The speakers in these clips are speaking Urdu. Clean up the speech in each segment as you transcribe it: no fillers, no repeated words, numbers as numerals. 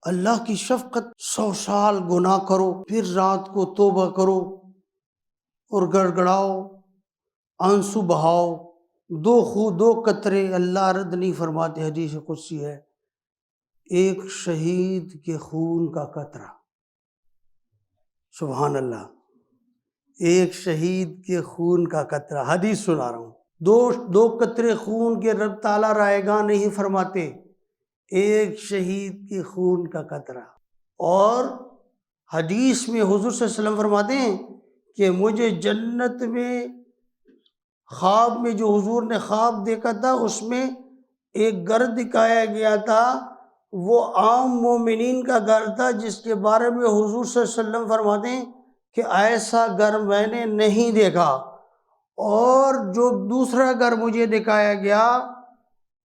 اللہ کی شفقت، 100 سال گناہ کرو پھر رات کو توبہ کرو اور گڑ گڑاؤ، آنسو بہاؤ، دو قطرے اللہ رد نہیں فرماتے، حدیث قدسی ہے، ایک شہید کے خون کا قطرہ، سبحان اللہ، ایک شہید کے خون کا قطرہ، حدیث سنا رہا ہوں، دو قطرے خون کے رب تعالیٰ رائے گاہ نہیں فرماتے، ایک شہید کے خون کا قطرہ۔ اور حدیث میں حضور صلی اللہ علیہ وسلم فرماتے ہیں کہ مجھے جنت میں خواب میں جو حضور نے خواب دیکھا تھا اس میں ایک گھر دکھایا گیا تھا، وہ عام مومنین کا گھر تھا، جس کے بارے میں حضور صلی اللہ علیہ وسلم فرماتے ہیں کہ ایسا گھر میں نے نہیں دیکھا۔ اور جو دوسرا گھر مجھے دکھایا گیا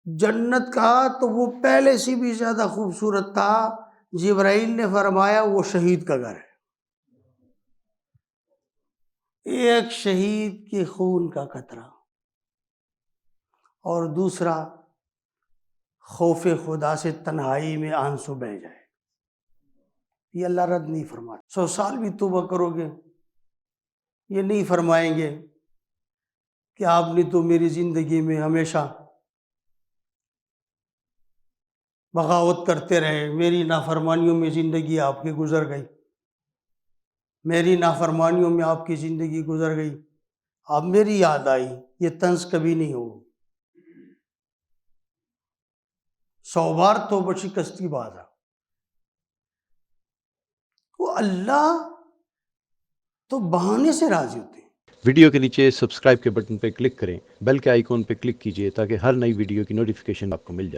جنت کا، تو وہ پہلے سے بھی زیادہ خوبصورت تھا، جبرائیل نے فرمایا وہ شہید کا گھر ہے، ایک شہید کے خون کا قطرہ۔ اور دوسرا، خوف خدا سے تنہائی میں آنسو بہہ جائے، یہ اللہ رد نہیں فرماتا۔ 100 سال بھی توبہ کرو گے، یہ نہیں فرمائیں گے کہ آپ نے تو میری زندگی میں ہمیشہ بغاوت کرتے رہے، میری نافرمانیوں میں زندگی آپ کی گزر گئی، میری نافرمانیوں میں آپ کی زندگی گزر گئی، اب میری یاد آئی، یہ طنز کبھی نہیں ہوگی۔ 100 بار توبہ شکستی بازا، وہ اللہ تو بہانے سے راضی ہوتے ہیں۔ ویڈیو کے نیچے سبسکرائب کے بٹن پہ کلک کریں، بیل کے آئیکن پہ کلک کیجئے تاکہ ہر نئی ویڈیو کی نوٹیفیکیشن آپ کو مل جائے۔